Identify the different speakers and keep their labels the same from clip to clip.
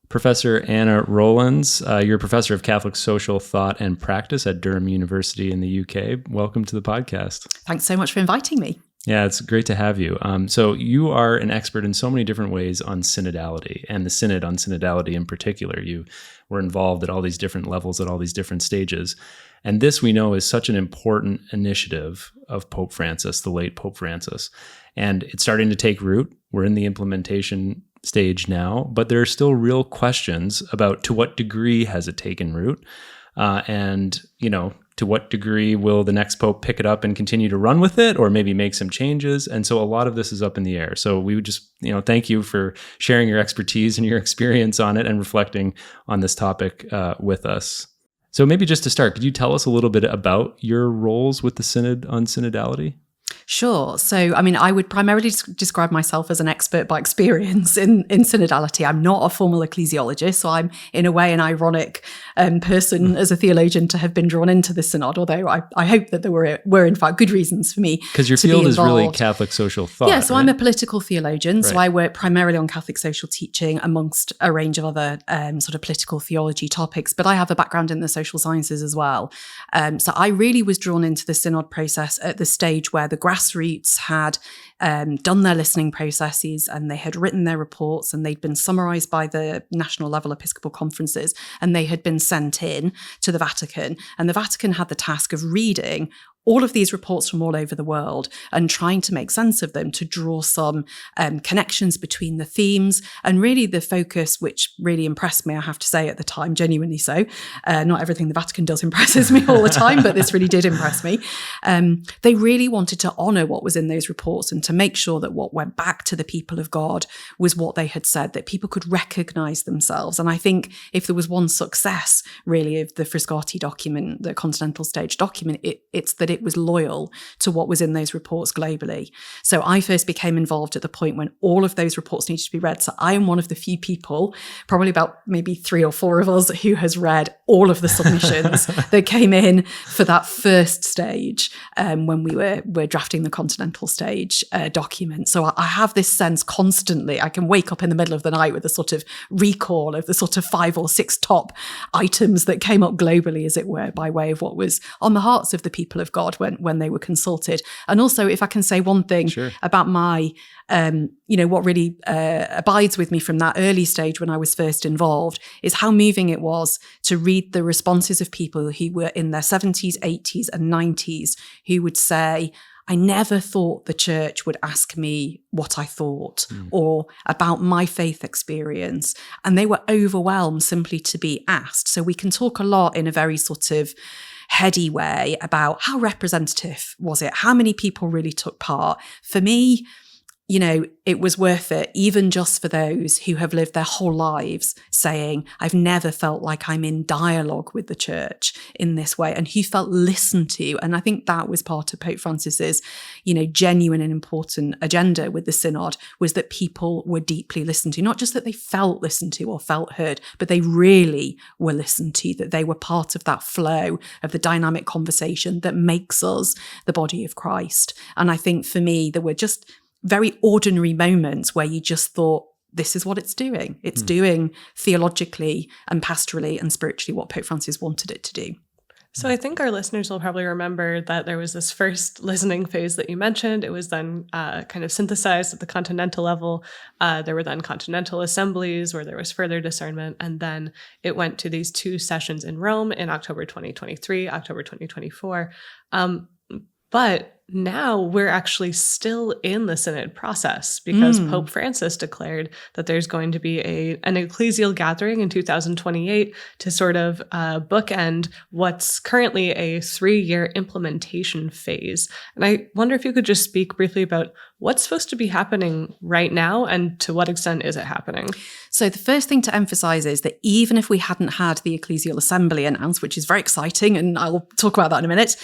Speaker 1: Professor Anna Rowlands, you're a professor of Catholic social thought and practice at Durham University in the UK. Welcome to the podcast.
Speaker 2: Thanks so much for inviting me.
Speaker 1: Yeah, it's great to have you. So you are an expert in so many different ways on synodality and the synod on synodality in particular. You were involved at all these different levels, at all these different stages. And this we know is such an important initiative of Pope Francis, the late Pope Francis. And it's starting to take root. We're in the implementation stage now, but there are still real questions about to what degree has it taken root, and to what degree will the next pope pick it up and continue to run with it, or maybe make some changes. And so a lot of this is up in the air. So we would just thank you for sharing your expertise and your experience on it and reflecting on this topic with us. So maybe just to start, could you tell us a little bit about your roles with the Synod on synodality?
Speaker 2: Sure. So, I would primarily describe myself as an expert by experience in synodality. I'm not a formal ecclesiologist, so I'm in a way an ironic person as a theologian to have been drawn into the synod, although I hope that there were in fact good reasons for me.
Speaker 1: Because your field is really Catholic social thought.
Speaker 2: Yeah, so
Speaker 1: right?
Speaker 2: I'm a political theologian, so
Speaker 1: Right.
Speaker 2: I work primarily on Catholic social teaching amongst a range of other sort of political theology topics, but I have a background in the social sciences as well. So I really was drawn into the synod process at the stage where the grassroots had done their listening processes and they had written their reports and they'd been summarised by the national level episcopal conferences and they had been sent in to the Vatican. And the Vatican had the task of reading all of these reports from all over the world and trying to make sense of them, to draw some connections between the themes. And really the focus, which really impressed me, I have to say at the time, genuinely so. Not everything the Vatican does impresses me all the time, but this really did impress me. They really wanted to honour what was in those reports and to make sure that what went back to the people of God was what they had said, that people could recognise themselves. And I think if there was one success really of the Frascati document, the Continental Stage document, it's that it was loyal to what was in those reports globally. So I first became involved at the point when all of those reports needed to be read. So I am one of the few people, probably about maybe 3 or 4 of us, who has read all of the submissions that came in for that first stage when we were drafting the Continental Stage document. So I have this sense constantly. I can wake up in the middle of the night with a sort of recall of the sort of 5 or 6 top items that came up globally, as it were, by way of what was on the hearts of the people of God when they were consulted. And also, if I can say one thing
Speaker 1: Sure.
Speaker 2: about my, what really abides with me from that early stage when I was first involved is how moving it was to read the responses of people who were in their 70s, 80s and 90s who would say, I never thought the church would ask me what I thought or about my faith experience. And they were overwhelmed simply to be asked. So we can talk a lot in a very sort of heady way about how representative was it? How many people really took part? For me, it was worth it, even just for those who have lived their whole lives saying, I've never felt like I'm in dialogue with the church in this way, and who felt listened to. And I think that was part of Pope Francis's, genuine and important agenda with the synod, was that people were deeply listened to, not just that they felt listened to or felt heard, but they really were listened to, that they were part of that flow of the dynamic conversation that makes us the body of Christ. And I think for me, there were just very ordinary moments where you just thought, this is what it's doing. It's doing theologically and pastorally and spiritually what Pope Francis wanted it to do.
Speaker 3: So I think our listeners will probably remember that there was this first listening phase that you mentioned. It was then kind of synthesized at the continental level. There were then continental assemblies where there was further discernment. And then it went to these 2 sessions in Rome in October 2023, October 2024. But now we're actually still in the synod process because Pope Francis declared that there's going to be an ecclesial gathering in 2028 to sort of bookend what's currently a 3-year implementation phase. And I wonder if you could just speak briefly about what's supposed to be happening right now and to what extent is it happening?
Speaker 2: So the first thing to emphasize is that even if we hadn't had the ecclesial assembly announced, which is very exciting, and I'll talk about that in a minute,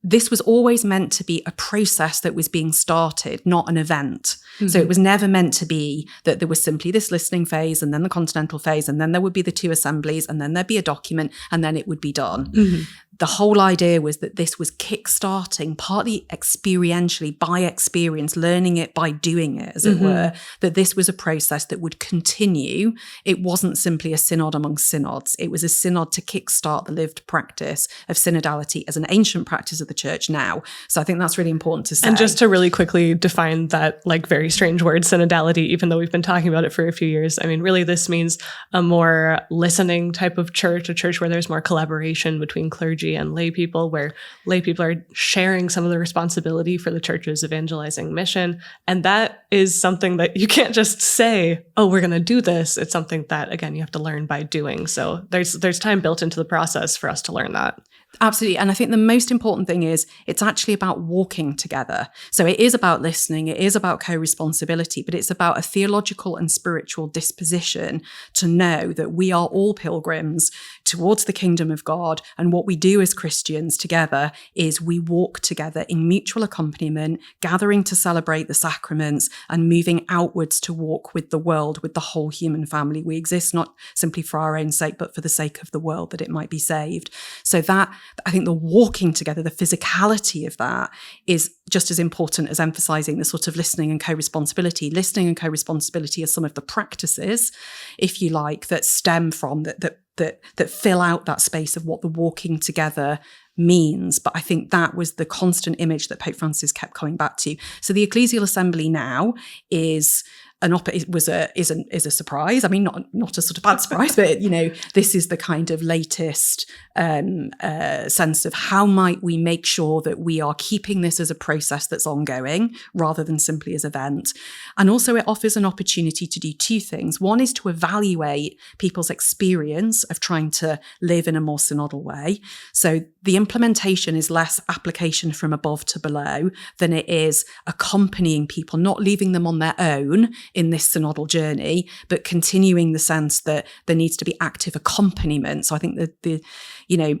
Speaker 2: this was always meant to be a process that was being started, not an event. Mm-hmm. So it was never meant to be that there was simply this listening phase and then the continental phase, and then there would be the 2 assemblies, and then there'd be a document, and then it would be done. Mm-hmm. the whole idea was that this was kickstarting, partly experientially, by experience, learning it by doing it, as it were, that this was a process that would continue. It wasn't simply a synod among synods. It was a synod to kickstart the lived practice of synodality as an ancient practice of the church now. So I think that's really important to say.
Speaker 3: And just to really quickly define that like very strange word, synodality, even though we've been talking about it for a few years, I mean, really this means a more listening type of church, a church where there's more collaboration between clergy and lay people, where lay people are sharing some of the responsibility for the church's evangelizing mission. And that is something that you can't just say, oh, we're going to do this. It's something that, again, you have to learn by doing. So there's time built into the process for us to learn that.
Speaker 2: Absolutely. And I think the most important thing is it's actually about walking together. So it is about listening, it is about co-responsibility, but it's about a theological and spiritual disposition to know that we are all pilgrims towards the kingdom of God. And what we do as Christians together is we walk together in mutual accompaniment, gathering to celebrate the sacraments and moving outwards to walk with the world, with the whole human family. We exist not simply for our own sake, but for the sake of the world, that it might be saved. So that, I think the walking together, the physicality of that is just as important as emphasizing the sort of listening and co-responsibility. Listening and co-responsibility are some of the practices, if you like, that stem from that fill out that space of what the walking together means. But I think that was the constant image that Pope Francis kept coming back to. So the Ecclesial Assembly now is a surprise. I mean, not a sort of bad surprise, but this is the kind of latest sense of how might we make sure that we are keeping this as a process that's ongoing rather than simply as an event. And also it offers an opportunity to do two things. One is to evaluate people's experience of trying to live in a more synodal way. So the implementation is less application from above to below than it is accompanying people, not leaving them on their own in this synodal journey, but continuing the sense that there needs to be active accompaniment. So I think that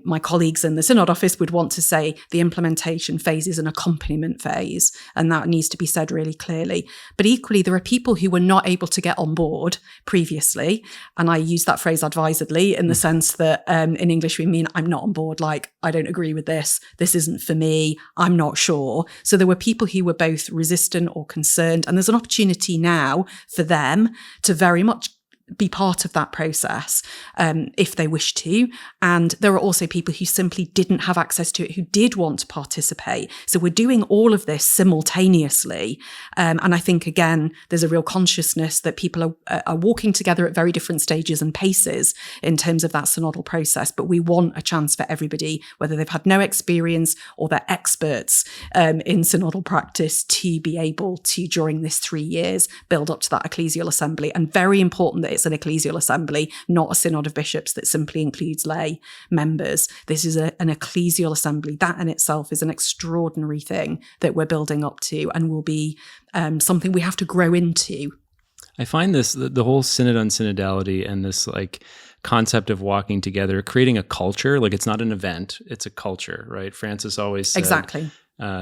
Speaker 2: my colleagues in the Synod office would want to say the implementation phase is an accompaniment phase, and that needs to be said really clearly. But equally, there are people who were not able to get on board previously, and I use that phrase advisedly in the sense that in English we mean I'm not on board, like I don't agree with this isn't for me, I'm not sure. So there were people who were both resistant or concerned, and there's an opportunity now for them to very much be part of that process if they wish to. And there are also people who simply didn't have access to it, who did want to participate. So we're doing all of this simultaneously. And I think, again, there's a real consciousness that people are walking together at very different stages and paces in terms of that synodal process. But we want a chance for everybody, whether they've had no experience or they're experts in synodal practice, to be able to, during this 3 years, build up to that ecclesial assembly. And very important that it's an ecclesial assembly, not a synod of bishops that simply includes lay members. This is an ecclesial assembly. That in itself is an extraordinary thing that we're building up to, and will be something we have to grow into.
Speaker 1: I find the whole synod on synodality and this concept of walking together, creating a culture, it's not an event, it's a culture, right? Francis always said,
Speaker 2: exactly.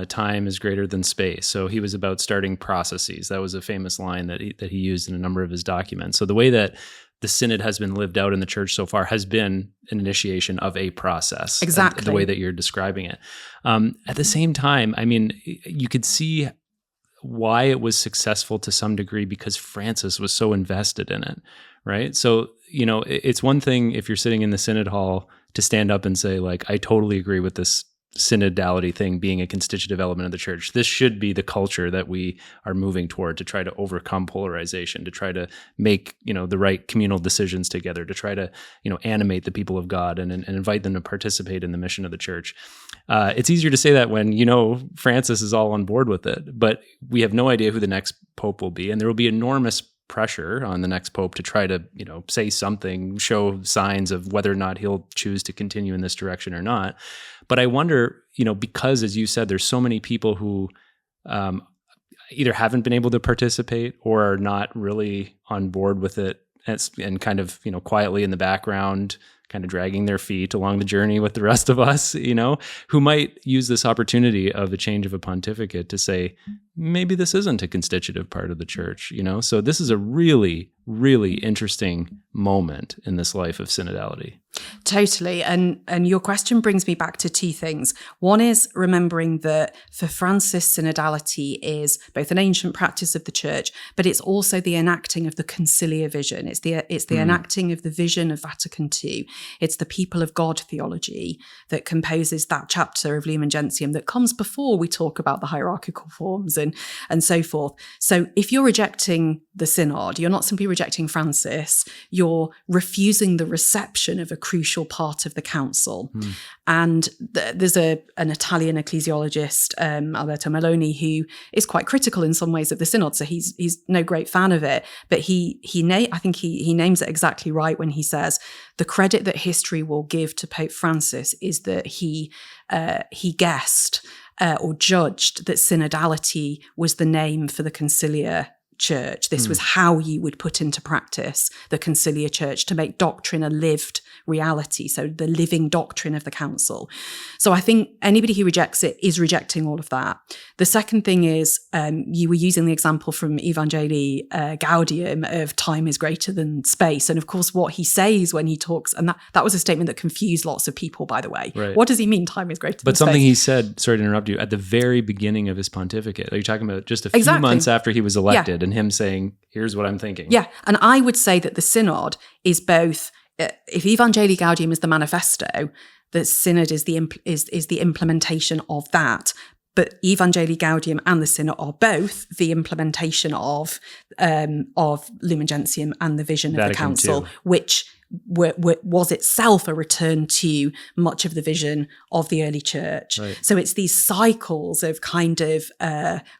Speaker 1: Time is greater than space. So he was about starting processes. That was a famous line that he used in a number of his documents. So the way that the synod has been lived out in the church so far has been an initiation of a process.
Speaker 2: Exactly.
Speaker 1: The way that you're describing it. At the same time, I mean, you could see why it was successful to some degree because Francis was so invested in it, right? So, it's one thing if you're sitting in the synod hall to stand up and say, I totally agree with this synodality thing being a constitutive element of the church. This should be the culture that we are moving toward to try to overcome polarization, to try to make, the right communal decisions together, to try to, animate the people of God and invite them to participate in the mission of the church. It's easier to say that when, Francis is all on board with it, but we have no idea who the next pope will be. And there will be enormous pressure on the next pope to try to, say something, show signs of whether or not he'll choose to continue in this direction or not. But I wonder, because as you said, there's so many people who either haven't been able to participate or are not really on board with it and kind of, quietly in the background kind of dragging their feet along the journey with the rest of us, who might use this opportunity of a change of a pontificate to say, maybe this isn't a constitutive part of the church, So this is a really, really interesting moment in this life of synodality.
Speaker 2: Totally. And your question brings me back to two things. One is remembering that for Francis, synodality is both an ancient practice of the church, but it's also the enacting of the conciliar vision. It's the enacting of the vision of Vatican II. It's the people of God theology that composes that chapter of Lumen Gentium that comes before we talk about the hierarchical forms and so forth. So if you're rejecting the synod, you're not simply rejecting Francis, you're refusing the reception of a crucial part of the council. And there's an Italian ecclesiologist, Alberto Meloni, who is quite critical in some ways of the synod. So he's no great fan of it, but I think he names it exactly right when he says the credit that history will give to Pope Francis is that he guessed or judged that synodality was the name for the conciliar church. This was how you would put into practice the conciliar church to make doctrine a lived reality. So the living doctrine of the council. So I think anybody who rejects it is rejecting all of that. The second thing is you were using the example from Evangelii Gaudium of time is greater than space. And of course, what he says when he talks, and that was a statement that confused lots of people, by the way.
Speaker 1: Right.
Speaker 2: What does he mean time is greater than space?
Speaker 1: But something he said, sorry to interrupt you, at the very beginning of his pontificate. Are you talking about just a few months after he was elected and him saying, here's what I'm thinking?
Speaker 2: Yeah. And I would say that the synod is both, if Evangelii Gaudium is the manifesto, the synod is the implementation of that. But Evangelii Gaudium and the synod are both the implementation of Lumen Gentium and the vision of the council, which was itself a return to much of the vision of the early church.
Speaker 1: Right.
Speaker 2: So it's these cycles of kind of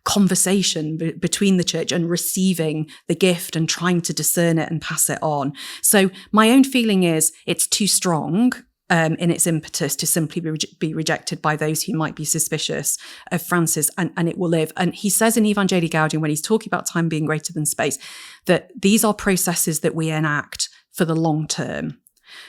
Speaker 2: conversation between the church and receiving the gift and trying to discern it and pass it on. So my own feeling is it's too strong in its impetus to simply be rejected by those who might be suspicious of Francis, and it will live. And he says in Evangelii Gaudium, when he's talking about time being greater than space, that these are processes that we enact for the long term.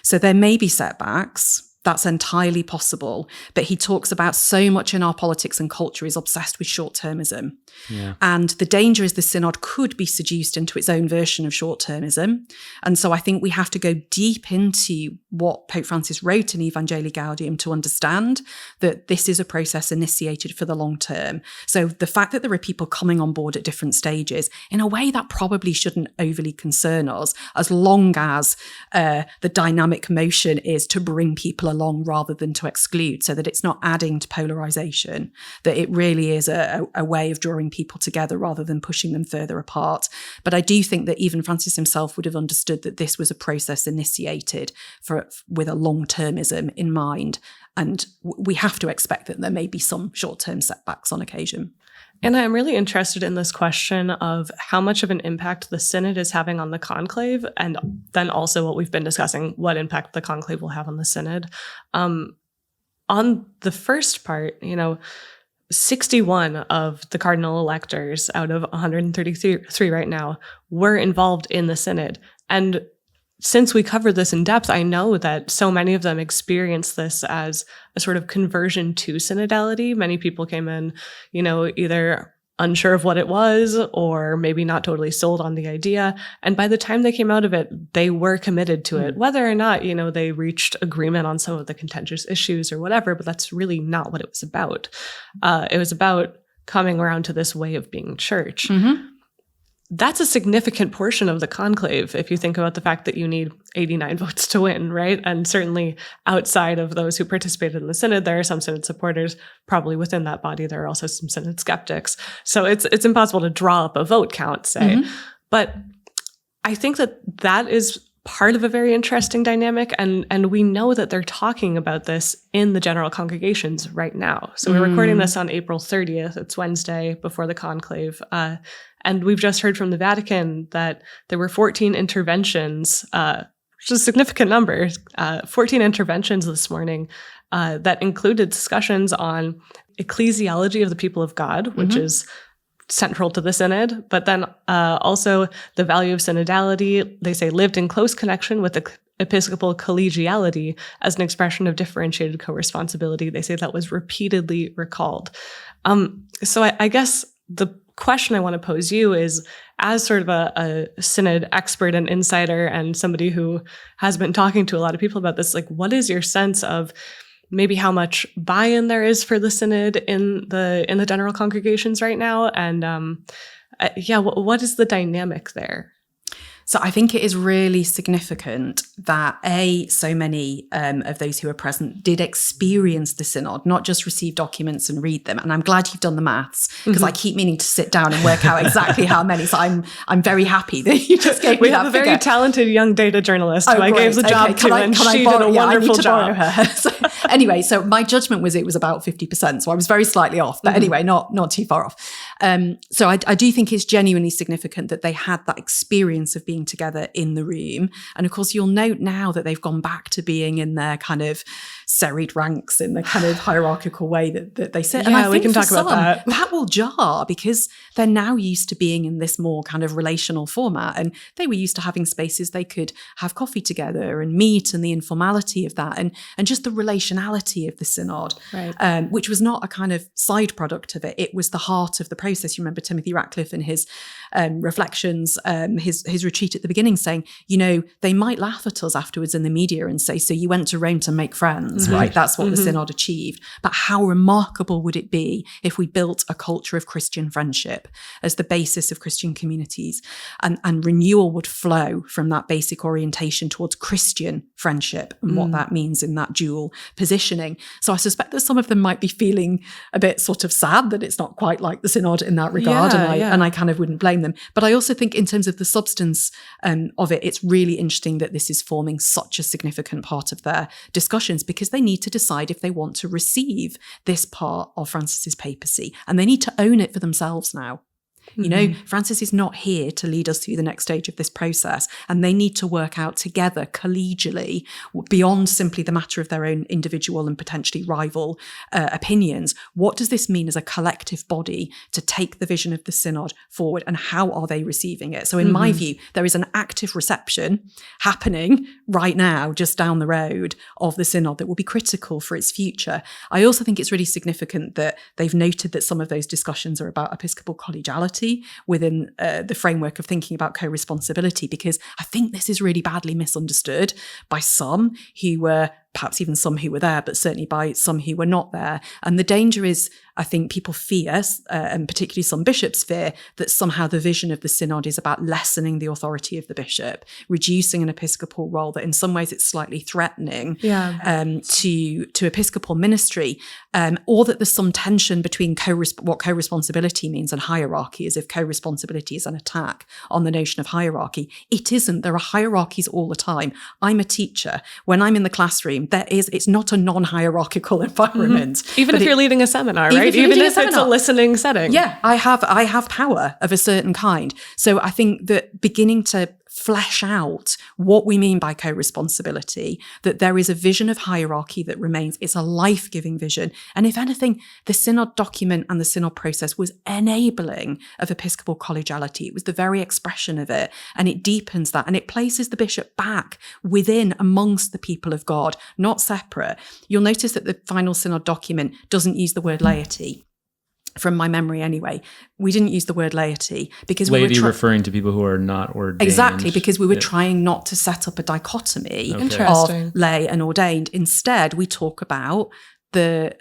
Speaker 2: So there may be setbacks. That's entirely possible. But he talks about so much in our politics and culture is obsessed with short-termism. Yeah. And the danger is the synod could be seduced into its own version of short-termism. And so I think we have to go deep into what Pope Francis wrote in Evangelii Gaudium to understand that this is a process initiated for the long term. So the fact that there are people coming on board at different stages, in a way that probably shouldn't overly concern us, as long as the dynamic motion is to bring people along rather than to exclude, so that it's not adding to polarization, that it really is a way of drawing people together rather than pushing them further apart. But I do think that even Francis himself would have understood that this was a process initiated with a long-termism in mind. And we have to expect that there may be some short-term setbacks on occasion.
Speaker 3: And I'm really interested in this question of how much of an impact the Synod is having on the conclave, and then also what we've been discussing, what impact the conclave will have on the Synod. On the first part, 61 of the cardinal electors out of 133 right now were involved in the Synod. And since we covered this in depth, I know that so many of them experienced this as a sort of conversion to synodality. Many people came in, either unsure of what it was or maybe not totally sold on the idea. And by the time they came out of it, they were committed to it, whether or not, they reached agreement on some of the contentious issues or whatever, but that's really not what it was about. It was about coming around to this way of being church. Mm-hmm. That's a significant portion of the conclave, if you think about the fact that you need 89 votes to win, right? And certainly outside of those who participated in the Synod, there are some Synod supporters. Probably within that body, there are also some Synod skeptics. So it's impossible to draw up a vote count, say. Mm-hmm. But I think that is part of a very interesting dynamic. And we know that they're talking about this in the general congregations right now. So we're recording this on April 30th. It's Wednesday before the conclave. And we've just heard from the Vatican that there were 14 interventions, which is a significant number, 14 interventions this morning that included discussions on ecclesiology of the people of God, which is central to the Synod, but then also the value of synodality. They say lived in close connection with episcopal collegiality as an expression of differentiated co-responsibility. They say that was repeatedly recalled. So I guess the question I want to pose you is, as sort of a synod expert and insider and somebody who has been talking to a lot of people about this, like, what is your sense of maybe how much buy-in there is for the synod in the general congregations right now? And what is the dynamic there?
Speaker 2: So I think it is really significant that so many of those who are present did experience the synod, not just receive documents and read them. And I'm glad you've done the maths, because I keep meaning to sit down and work out exactly how many. So I'm very happy that you just gave me that figure.
Speaker 3: We have a very talented young data journalist who I gave the job to, and she did a wonderful job.
Speaker 2: So, anyway, so my judgment was it was about 50%. So I was very slightly off, but anyway, not too far off. So I do think it's genuinely significant that they had that experience of being together in the room. And of course, you'll note now that they've gone back to being in their kind of serried ranks in the kind of hierarchical way that they sit.
Speaker 3: Yeah,
Speaker 2: and I think
Speaker 3: we can talk about that.
Speaker 2: That will jar, because they're now used to being in this more kind of relational format. And they were used to having spaces they could have coffee together and meet, and the informality of that, and just the relationality of the synod,
Speaker 3: right.
Speaker 2: Which was not a kind of side product of it. It was the heart of the process. You remember Timothy Ratcliffe in his reflections, his retreat at the beginning, saying, they might laugh at us afterwards in the media and say, so you went to Rome to make friends, right? That's what the synod achieved. But how remarkable would it be if we built a culture of Christian friendship as the basis of Christian communities, and renewal would flow from that basic orientation towards Christian friendship and what that means in that dual positioning. So I suspect that some of them might be feeling a bit sort of sad that it's not quite like the synod in that regard, and I kind of wouldn't blame them. But I also think in terms of the substance of it, it's really interesting that this is forming such a significant part of their discussions, because they need to decide if they want to receive this part of Francis's papacy, and they need to own it for themselves now. Francis is not here to lead us through the next stage of this process, and they need to work out together collegially, beyond simply the matter of their own individual and potentially rival opinions. What does this mean as a collective body to take the vision of the synod forward, and how are they receiving it? So in my view, there is an active reception happening right now, just down the road, of the synod that will be critical for its future. I also think it's really significant that they've noted that some of those discussions are about episcopal collegiality within the framework of thinking about co-responsibility, because I think this is really badly misunderstood by some who were, perhaps even some who were there, but certainly by some who were not there. And the danger is, I think people fear, and particularly some bishops fear, that somehow the vision of the synod is about lessening the authority of the bishop, reducing an episcopal role, that in some ways it's slightly threatening to episcopal ministry, or that there's some tension between what co-responsibility means and hierarchy, as if co-responsibility is an attack on the notion of hierarchy. It isn't. There are hierarchies all the time. I'm a teacher. When I'm in the classroom, it's not a non-hierarchical environment.
Speaker 3: Even if you're leading a seminar, right? Even if it's a listening setting.
Speaker 2: Yeah, I have power of a certain kind. So I think that beginning to flesh out what we mean by co-responsibility, that there is a vision of hierarchy that remains. It's a life-giving vision. And if anything, the synod document and the synod process was enabling of episcopal collegiality. It was the very expression of it, and it deepens that, and it places the bishop back within, amongst the people of God, not separate. You'll notice that the final synod document doesn't use the word laity. From my memory anyway, we didn't use the word laity because
Speaker 1: laity referring to people who are not ordained.
Speaker 2: Exactly, because we were trying not to set up a dichotomy of lay and ordained. Instead, we talk about the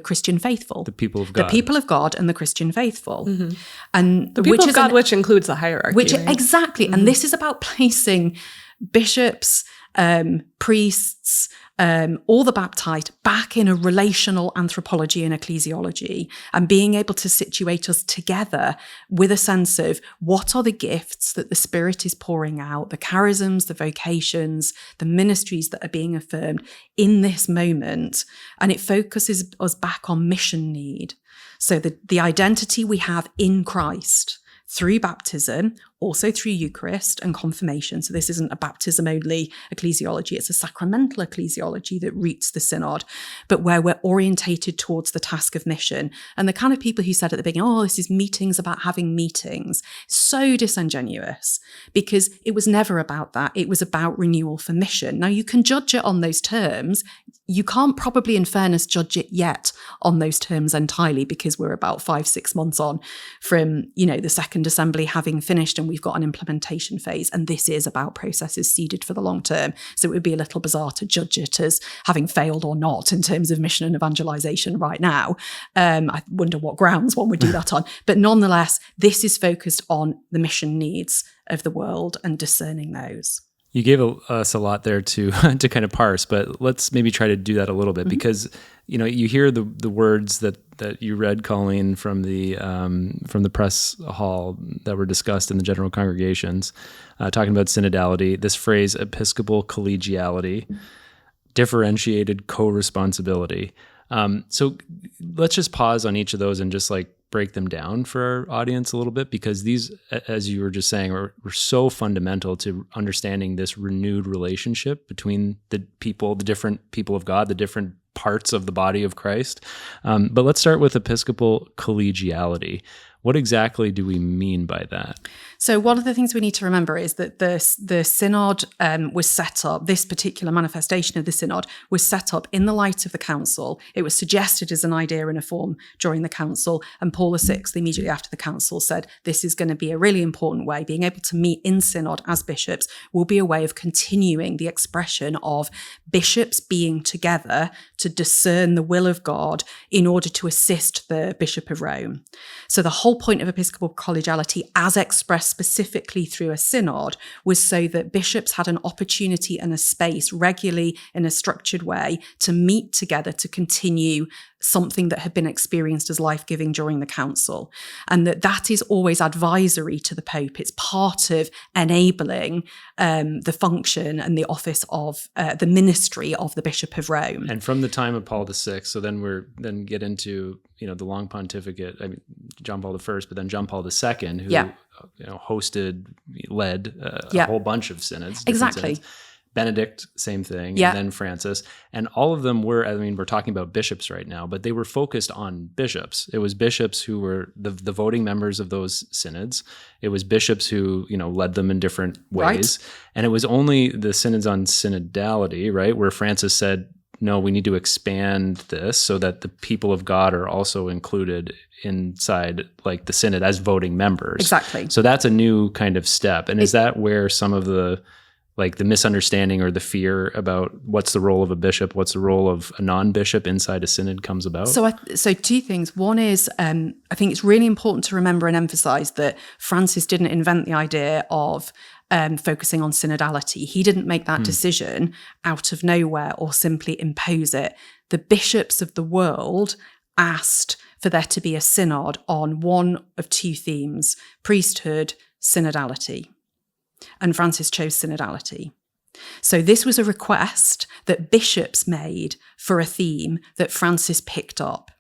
Speaker 2: Christian faithful,
Speaker 1: the people of
Speaker 2: God, and the Christian faithful,
Speaker 3: and the people of God, which includes the hierarchy.
Speaker 2: Exactly, and this is about placing bishops, priests, all the baptized back in a relational anthropology and ecclesiology, and being able to situate us together with a sense of what are the gifts that the Spirit is pouring out, the charisms, the vocations, the ministries that are being affirmed in this moment. And it focuses us back on mission need. So the identity we have in Christ through baptism, also through Eucharist and confirmation. So this isn't a baptism-only ecclesiology, it's a sacramental ecclesiology that roots the synod, but where we're orientated towards the task of mission. And the kind of people who said at the beginning, oh, this is meetings about having meetings, so disingenuous, because it was never about that. It was about renewal for mission. Now, you can judge it on those terms. You can't probably, in fairness, judge it yet on those terms entirely, because we're about 5-6 months on from, the Second Assembly having finished, and we've got an implementation phase. And this is about processes seeded for the long term. So it would be a little bizarre to judge it as having failed or not in terms of mission and evangelization right now. I wonder what grounds one would do that on. But nonetheless, this is focused on the mission needs of the world and discerning those.
Speaker 1: You gave us a lot there to kind of parse, but let's maybe try to do that a little bit, because you hear the words that you read, Colleen, from the press hall that were discussed in the general congregations, talking about synodality. This phrase, episcopal collegiality, differentiated co-responsibility. So let's just pause on each of those and just break them down for our audience a little bit, because these, as you were just saying, were so fundamental to understanding this renewed relationship between the different people of God, the different parts of the body of Christ. But let's start with episcopal collegiality. What exactly do we mean by that?
Speaker 2: So one of the things we need to remember is that the synod was set up, this particular manifestation of the synod was set up in the light of the council. It was suggested as an idea in a form during the council, and Paul VI, immediately after the council, said this is going to be a really important way. Being able to meet in synod as bishops will be a way of continuing the expression of bishops being together to discern the will of God in order to assist the Bishop of Rome. So the whole point of episcopal collegiality, as expressed specifically through a synod, was so that bishops had an opportunity and a space regularly in a structured way to meet together to continue something that had been experienced as life-giving during the council. And that is always advisory to the Pope. It's part of enabling the function and the office of the ministry of the Bishop of Rome.
Speaker 1: And from the time of Paul VI, so then get into the long pontificate. I mean, John Paul I, but then John Paul II, who led a whole bunch of synods.
Speaker 2: Exactly.
Speaker 1: Synods. Benedict, same thing, and then Francis. And all of them were, we're talking about bishops right now, but they were focused on bishops. It was bishops who were the voting members of those synods. It was bishops who, led them in different ways. Right. And it was only the synods on synodality, right, where Francis said, no, we need to expand this so that the people of God are also included inside the synod as voting members.
Speaker 2: Exactly.
Speaker 1: So that's a new kind of step. And is that where some of the misunderstanding or the fear about what's the role of a bishop, what's the role of a non-bishop inside a synod comes about?
Speaker 2: So two things. One is, I think it's really important to remember and emphasize that Francis didn't invent the idea of focusing on synodality. He didn't make that decision out of nowhere or simply impose it. The bishops of the world asked for there to be a synod on one of two themes: priesthood, synodality. And Francis chose synodality. So this was a request that bishops made for a theme that Francis picked up.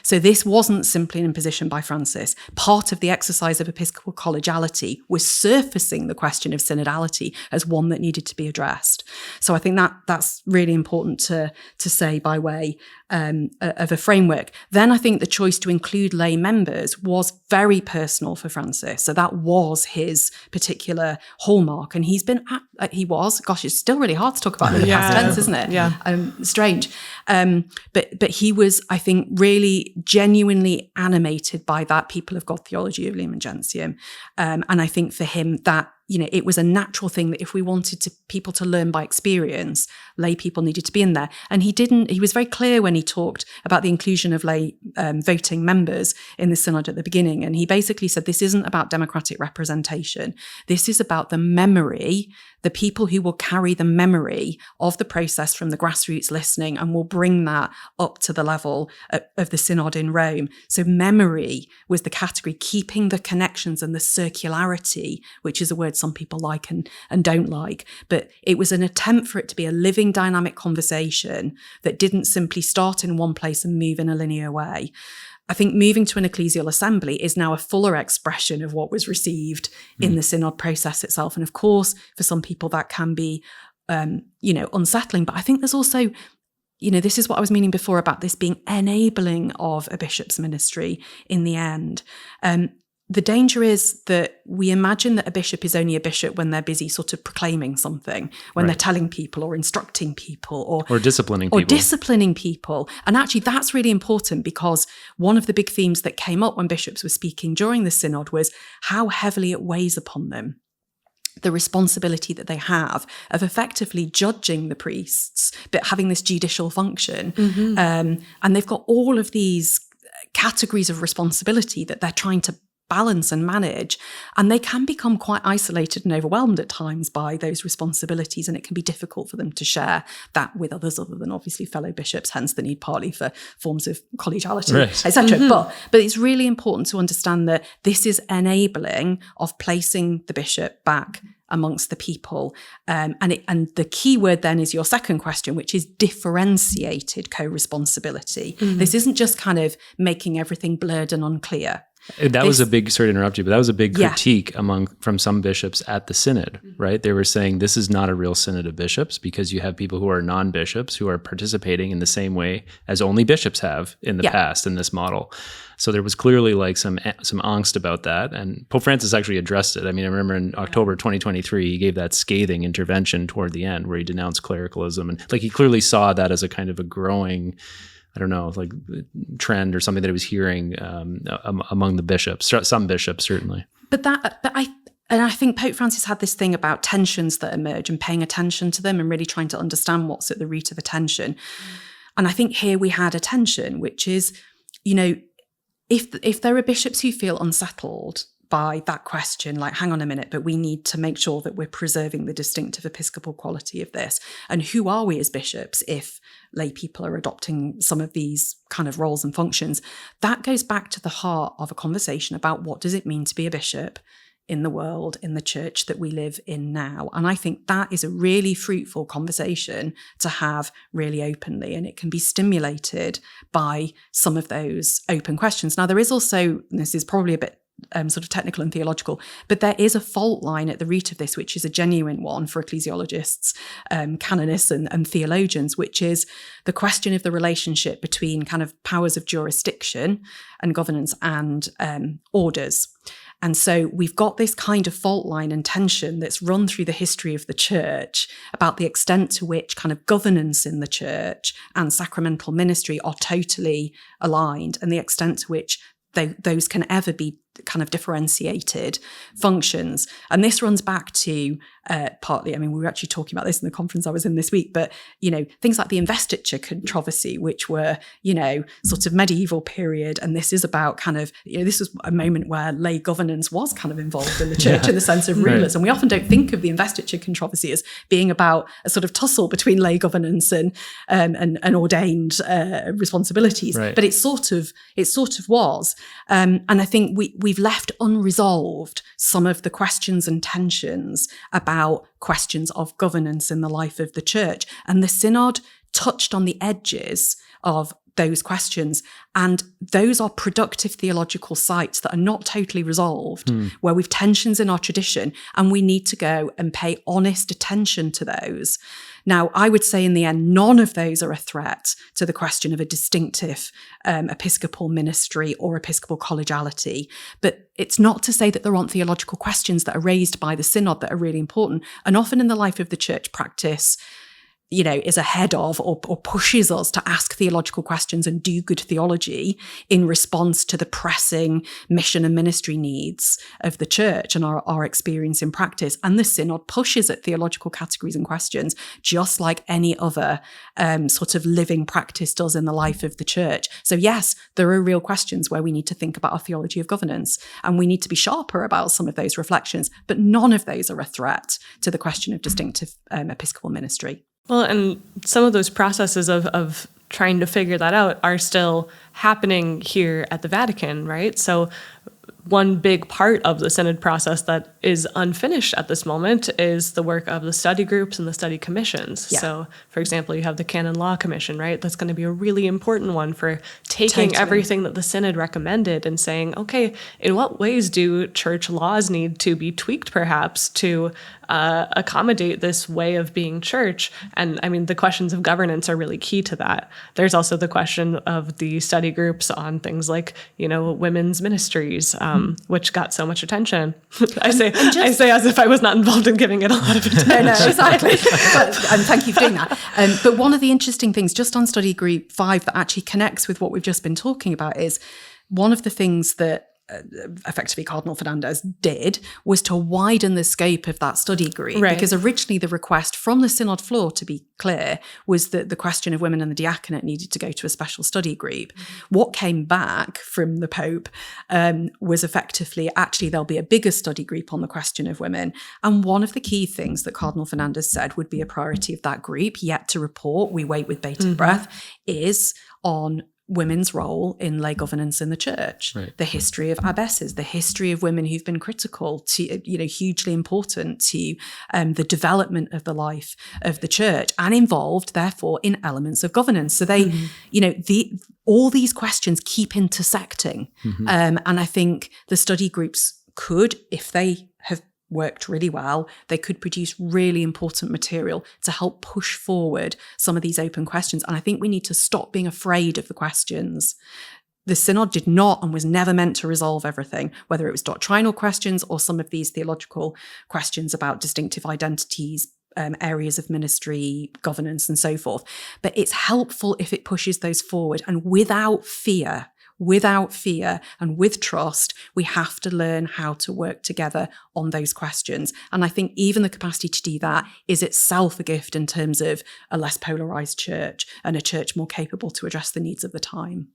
Speaker 2: So this wasn't simply an imposition by Francis. Part of the exercise of episcopal collegiality was surfacing the question of synodality as one that needed to be addressed. So I think that's really important to say by way of a framework. Then I think the choice to include lay members was very personal for Francis. So that was his particular hallmark. And it's still really hard to talk about in the past tense, isn't it?
Speaker 3: Yeah.
Speaker 2: Strange. But he was, I think, really genuinely animated by that people of God theology of Lumen Gentium. And I think for him that, it was a natural thing that if we wanted people to learn by experience, lay people needed to be in there. And he was very clear when he talked about the inclusion of lay voting members in the synod at the beginning. And he basically said, this isn't about democratic representation. This is about the memory, the people who will carry the memory of the process from the grassroots listening and will bring that up to the level of the synod in Rome. So memory was the category, keeping the connections and the circularity, which is a word some people like and don't like. But it was an attempt for it to be a living, dynamic conversation that didn't simply start in one place and move in a linear way. I think moving to an ecclesial assembly is now a fuller expression of what was received in the synod process itself. And of course, for some people that can be, unsettling. But I think there's also, this is what I was meaning before about this being enabling of a bishop's ministry in the end. The danger is that we imagine that a bishop is only a bishop when they're busy sort of proclaiming something, when they're telling people or instructing people or
Speaker 1: disciplining people.
Speaker 2: And actually, that's really important, because one of the big themes that came up when bishops were speaking during the synod was how heavily it weighs upon them, the responsibility that they have of effectively judging the priests, but having this judicial function. And they've got all of these categories of responsibility that they're trying to balance and manage, and they can become quite isolated and overwhelmed at times by those responsibilities, and it can be difficult for them to share that with others other than obviously fellow bishops, hence the need partly for forms of collegiality, etc. But it's really important to understand that this is enabling of placing the bishop back amongst the people. And the key word then is your second question, which is differentiated co-responsibility. This isn't just kind of making everything blurred and unclear.
Speaker 1: That was a big, sorry to interrupt you, but that was a big critique from some bishops at the synod, right? They were saying this is not a real synod of bishops, because you have people who are non-bishops who are participating in the same way as only bishops have in the past in this model. So there was clearly like some angst about that. And Pope Francis actually addressed it. I mean, I remember in October 2023, he gave that scathing intervention toward the end where he denounced clericalism. And like he clearly saw that as a kind of a growing, I don't know, like trend or something that he was hearing among the bishops, some bishops certainly. But
Speaker 2: I think Pope Francis had this thing about tensions that emerge and paying attention to them and really trying to understand what's at the root of a tension. And I think here we had a tension, which is, if there are bishops who feel unsettled by that question, like, hang on a minute, but we need to make sure that we're preserving the distinctive episcopal quality of this. And who are we as bishops if lay people are adopting some of these kind of roles and functions? That goes back to the heart of a conversation about what does it mean to be a bishop in the world, in the church that we live in now. And I think that is a really fruitful conversation to have really openly, and it can be stimulated by some of those open questions. Now, there is also, and this is probably a bit sort of technical and theological, but there is a fault line at the root of this, which is a genuine one for ecclesiologists, canonists and theologians, which is the question of the relationship between kind of powers of jurisdiction and governance and orders. And so we've got this kind of fault line and tension that's run through the history of the church about the extent to which kind of governance in the church and sacramental ministry are totally aligned, and the extent to which those can ever be kind of differentiated functions. And this runs back to partly, I mean, we were actually talking about this in the conference I was in this week, but, things like the investiture controversy, which were, sort of medieval period. And this is about kind of, this was a moment where lay governance was kind of involved in the church in the sense of rulers. And we often don't think of the investiture controversy as being about a sort of tussle between lay governance and ordained responsibilities. But it sort of was. And I think we've left unresolved some of the questions and tensions about questions of governance in the life of the church. And the synod touched on the edges of those questions. And those are productive theological sites that are not totally resolved, where we've tensions in our tradition, and we need to go and pay honest attention to those. Now, I would say in the end, none of those are a threat to the question of a distinctive episcopal ministry or episcopal collegiality. But it's not to say that there aren't theological questions that are raised by the synod that are really important. And often in the life of the church, practice is ahead of or pushes us to ask theological questions and do good theology in response to the pressing mission and ministry needs of the church and our experience in practice. And the synod pushes at theological categories and questions, just like any other sort of living practice does in the life of the church. So yes, there are real questions where we need to think about our theology of governance, and we need to be sharper about some of those reflections, but none of those are a threat to the question of distinctive episcopal ministry.
Speaker 3: Well, and some of those processes of trying to figure that out are still happening here at the Vatican, right? So one big part of the synod process that is unfinished at this moment is the work of the study groups and the study commissions.
Speaker 2: Yeah.
Speaker 3: So, for example, you have the Canon Law Commission, right? That's going to be a really important one for taking everything that the Synod recommended and saying, okay, in what ways do church laws need to be tweaked, perhaps, to accommodate this way of being church? And I mean, the questions of governance are really key to that. There's also the question of the study groups on things like, women's ministries, which got so much attention. I say as if I was not involved in giving it a lot of attention.
Speaker 2: No, exactly. And thank you for doing that. But one of the interesting things just on study group 5 that actually connects with what we've just been talking about is one of the things that effectively Cardinal Fernandez did was to widen the scope of that study group.
Speaker 3: Right.
Speaker 2: Because originally the request from the Synod floor, to be clear, was that the question of women and the diaconate needed to go to a special study group. What came back from the Pope was effectively, actually, there'll be a bigger study group on the question of women. And one of the key things that Cardinal Fernandez said would be a priority of that group, yet to report, we wait with bated breath, is on women's role in lay governance in the church,
Speaker 1: right.
Speaker 2: The history of abbesses, the history of women who've been critical to, hugely important to the development of the life of the church and involved, therefore, in elements of governance. So they, all these questions keep intersecting. And I think the study groups could, if they have worked really well, they could produce really important material to help push forward some of these open questions. And I think we need to stop being afraid of the questions. The Synod did not and was never meant to resolve everything, whether it was doctrinal questions or some of these theological questions about distinctive identities, areas of ministry, governance, and so forth. But it's helpful if it pushes those forward, and without fear and with trust, we have to learn how to work together on those questions. And I think even the capacity to do that is itself a gift in terms of a less polarized church and a church more capable to address the needs of the time.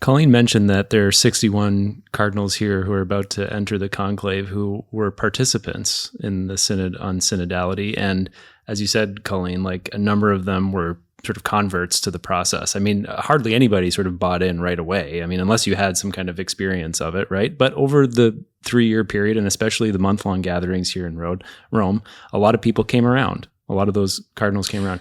Speaker 1: Colleen mentioned that there are 61 cardinals here who are about to enter the conclave who were participants in the Synod on Synodality. And as you said, Colleen, like a number of them were sort of converts to the process. I mean, hardly anybody sort of bought in right away. I mean, unless you had some kind of experience of it, right? But over the 3-year period, and especially the month-long gatherings here in Rome, a lot of people came around. A lot of those cardinals came around.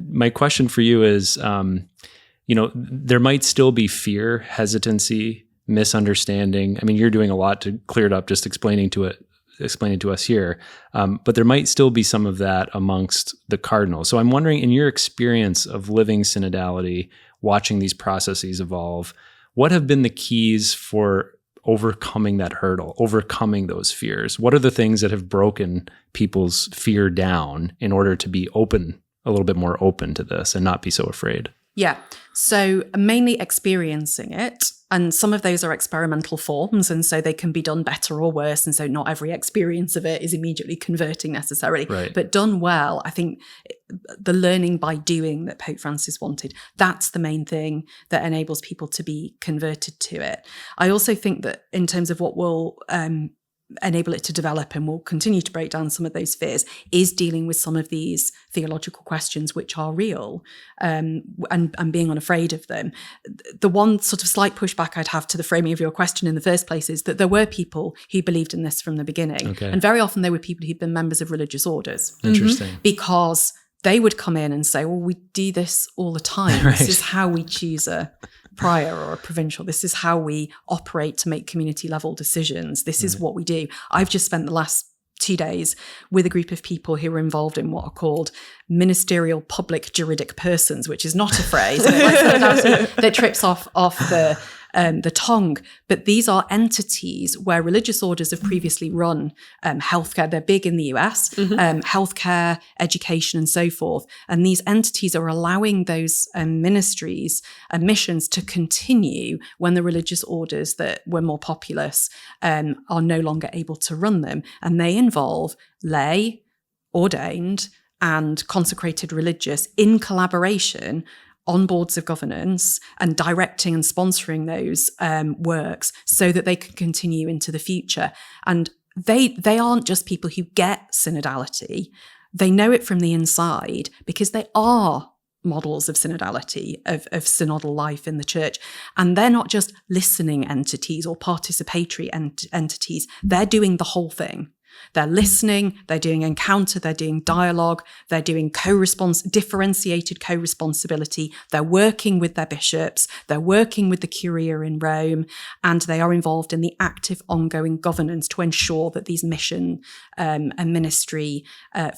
Speaker 1: My question for you is, there might still be fear, hesitancy, misunderstanding. I mean, you're doing a lot to clear it up, just explaining to us here. But there might still be some of that amongst the cardinals. So I'm wondering, in your experience of living synodality, watching these processes evolve, what have been the keys for overcoming that hurdle, overcoming those fears? What are the things that have broken people's fear down in order to be open, a little bit more open to this and not be so afraid?
Speaker 2: Yeah. So mainly experiencing it. And some of those are experimental forms, and so they can be done better or worse. And so not every experience of it is immediately converting necessarily.
Speaker 1: Right.
Speaker 2: But done well, I think the learning by doing that Pope Francis wanted, that's the main thing that enables people to be converted to it. I also think that in terms of what will enable it to develop and will continue to break down some of those fears is dealing with some of these theological questions which are real, and being unafraid of them. The one sort of slight pushback I'd have to the framing of your question in the first place is that there were people who believed in this from the beginning. Okay. And very often they were people who'd been members of religious orders.
Speaker 1: Interesting.
Speaker 2: Because they would come in and say, well, we do this all the time. Right. This is how we choose a prior or a provincial. This is how we operate to make community level decisions. This is what we do. I've just spent the last 2 days with a group of people who were involved in what are called ministerial public juridic persons, which is not a phrase that trips off the tongue. But these are entities where religious orders have previously run healthcare. They're big in the US, healthcare, education, and so forth. And these entities are allowing those ministries and missions to continue when the religious orders that were more populous are no longer able to run them. And they involve lay, ordained, and consecrated religious in collaboration on boards of governance and directing and sponsoring those works so that they can continue into the future. And they aren't just people who get synodality. They know it from the inside because they are models of synodality, of synodal life in the church. And they're not just listening entities or participatory entities. They're doing the whole thing. They're listening, they're doing encounter, they're doing dialogue, they're doing differentiated co-responsibility, they're working with their bishops, they're working with the Curia in Rome, and they are involved in the active ongoing governance to ensure that these mission and ministry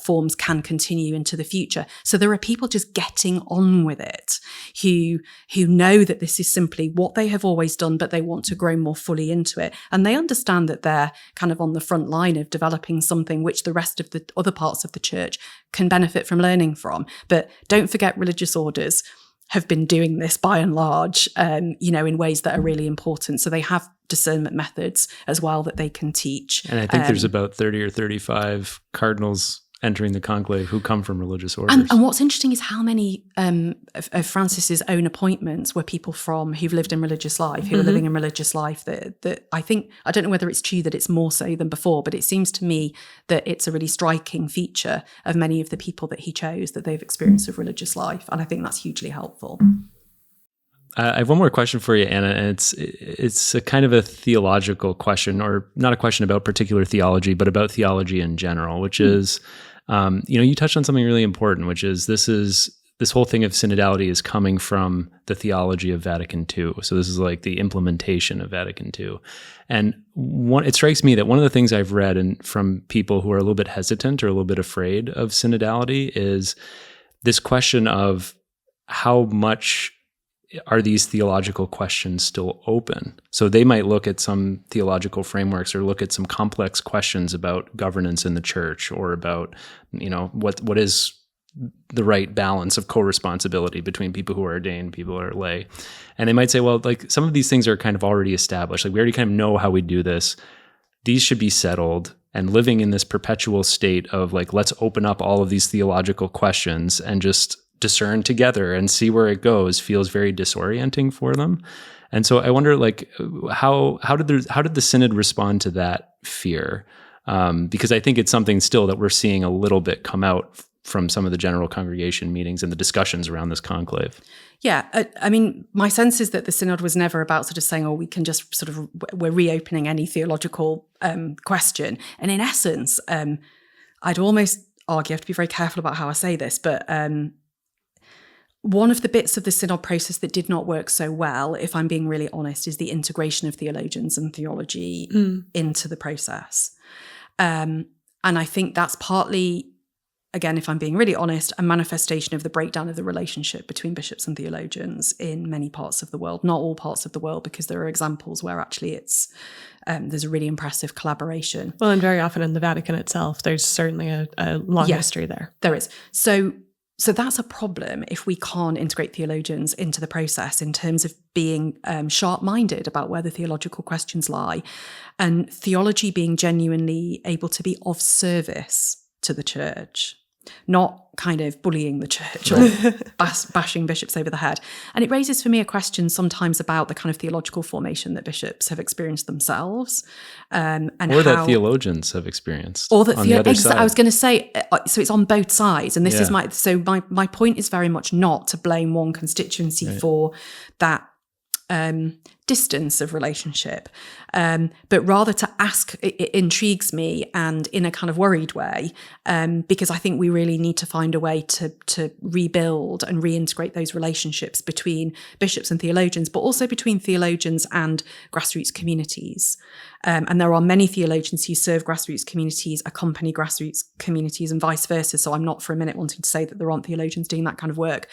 Speaker 2: forms can continue into the future. So there are people just getting on with it who know that this is simply what they have always done, but they want to grow more fully into it. And they understand that they're kind of on the front line of developing something which the rest of the other parts of the church can benefit from learning from. But don't forget, religious orders have been doing this by and large, in ways that are really important. So they have discernment methods as well that they can teach.
Speaker 1: And I think there's about 30 or 35 cardinals entering the conclave who come from religious orders.
Speaker 2: And what's interesting is how many of Francis's own appointments were people who've lived in religious life, who are living in religious life. That I don't know whether it's true that it's more so than before, but it seems to me that it's a really striking feature of many of the people that he chose, that they've experienced of religious life. And I think that's hugely helpful.
Speaker 1: I have one more question for you, Anna, and it's a kind of a theological question, or not a question about particular theology, but about theology in general, which is, you touched on something really important, which is this whole thing of synodality is coming from the theology of Vatican II. So this is like the implementation of Vatican II. And it strikes me that one of the things I've read from people who are a little bit hesitant or a little bit afraid of synodality is this question of how much are these theological questions still open? So they might look at some theological frameworks or look at some complex questions about governance in the church, or about, what is the right balance of co-responsibility between people who are ordained, people who are lay. And they might say, well, like some of these things are kind of already established. Like we already kind of know how we do this. These should be settled. And living in this perpetual state of like, let's open up all of these theological questions and just discern together and see where it goes feels very disorienting for them. And so I wonder, like, how did the Synod respond to that fear? Because I think it's something still that we're seeing a little bit come out from some of the general congregation meetings and the discussions around this conclave.
Speaker 2: Yeah, I mean, my sense is that the Synod was never about sort of saying, we can just sort of, we're reopening any theological question. And in essence, I'd almost argue, I have to be very careful about how I say this, but one of the bits of the Synod process that did not work so well, if I'm being really honest, is the integration of theologians and theology into the process. And I think that's partly, again, if I'm being really honest, a manifestation of the breakdown of the relationship between bishops and theologians in many parts of the world, not all parts of the world, because there are examples where actually there's a really impressive collaboration.
Speaker 3: Well, and very often in the Vatican itself, there's certainly a long history there.
Speaker 2: There is. So that's a problem if we can't integrate theologians into the process in terms of being sharp-minded about where the theological questions lie, and theology being genuinely able to be of service to the church, not kind of bullying the church or bashing bishops over the head. And it raises for me a question sometimes about the kind of theological formation that bishops have experienced themselves.
Speaker 1: That theologians have experienced.
Speaker 2: Or that
Speaker 1: on the other side.
Speaker 2: I was going to say, so it's on both sides. And this is my point is very much not to blame one constituency for that distance of relationship, but rather to ask. It intrigues me, and in a kind of worried way, because I think we really need to find a way to rebuild and reintegrate those relationships between bishops and theologians, but also between theologians and grassroots communities. And there are many theologians who serve grassroots communities, accompany grassroots communities, and vice versa. So I'm not for a minute wanting to say that there aren't theologians doing that kind of work,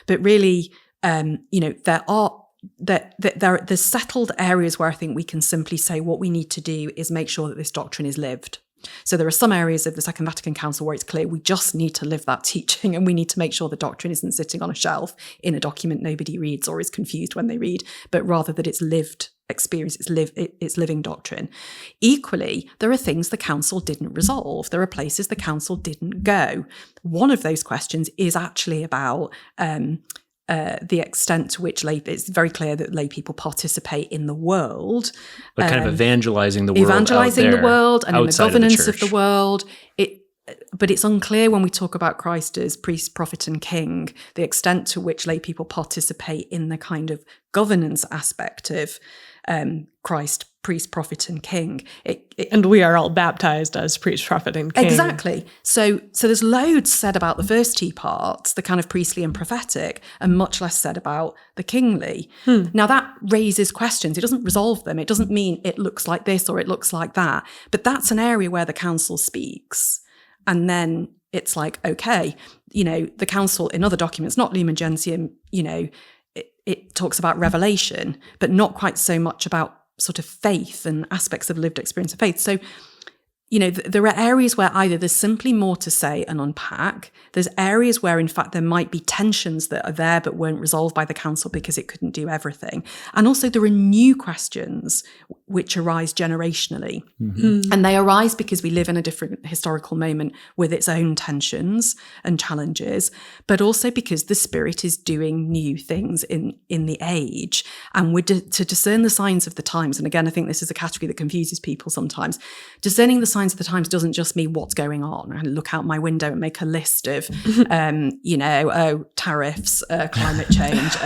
Speaker 2: but really, there are. There's settled areas where I think we can simply say what we need to do is make sure that this doctrine is lived. So there are some areas of the Second Vatican Council where it's clear we just need to live that teaching, and we need to make sure the doctrine isn't sitting on a shelf in a document nobody reads or is confused when they read, but rather that it's lived experience, it's living doctrine. Equally, there are things the Council didn't resolve. There are places the Council didn't go. One of those questions is actually about the extent to which it's very clear that lay people participate in the world.
Speaker 1: But kind of evangelizing the world and
Speaker 2: in the governance of the world. But it's unclear when we talk about Christ as priest, prophet, and king, the extent to which lay people participate in the kind of governance aspect of Christ, priest, prophet, and king.
Speaker 3: And we are all baptized as priest, prophet, and king.
Speaker 2: Exactly. So there's loads said about the first two parts, the kind of priestly and prophetic, and much less said about the kingly. Now that raises questions. It doesn't resolve them. It doesn't mean it looks like this or it looks like that. But that's an area where the council speaks. And then it's like, okay, the council in other documents, not Lumen Gentium, it talks about revelation, but not quite so much about sort of faith and aspects of lived experience of faith. So, there are areas where either there's simply more to say and unpack. There's areas where, in fact, there might be tensions that are there but weren't resolved by the council because it couldn't do everything. And also there are new questions which arise generationally. And they arise because we live in a different historical moment with its own tensions and challenges, but also because the Spirit is doing new things in the age. And we're to discern the signs of the times. And again, I think this is a category that confuses people sometimes. Discerning the signs of the times doesn't just mean what's going on. I look out my window and make a list of, tariffs, climate change.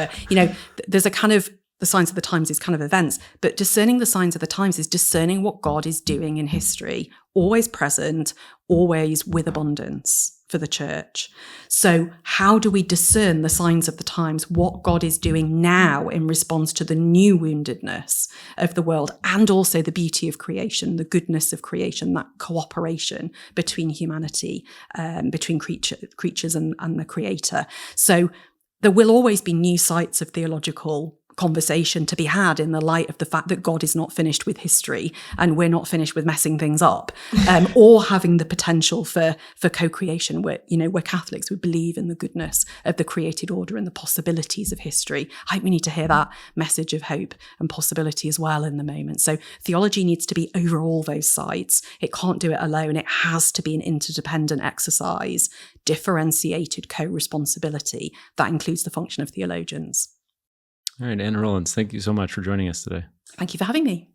Speaker 2: There's a kind of, the signs of the times is kind of events, but discerning the signs of the times is discerning what God is doing in history, always present, always with abundance for the church. So how do we discern the signs of the times, what God is doing now in response to the new woundedness of the world, and also the beauty of creation, the goodness of creation, that cooperation between humanity, between creatures and the Creator. So there will always be new sites of theological conversation to be had in the light of the fact that God is not finished with history and we're not finished with messing things up, or having the potential for co-creation. We're Catholics, we believe in the goodness of the created order and the possibilities of history. I think we need to hear that message of hope and possibility as well in the moment. So theology needs to be over all those sides. It can't do it alone. It has to be an interdependent exercise, differentiated co-responsibility. That includes the function of theologians.
Speaker 1: All right, Anna Rowlands, thank you so much for joining us today.
Speaker 2: Thank you for having me.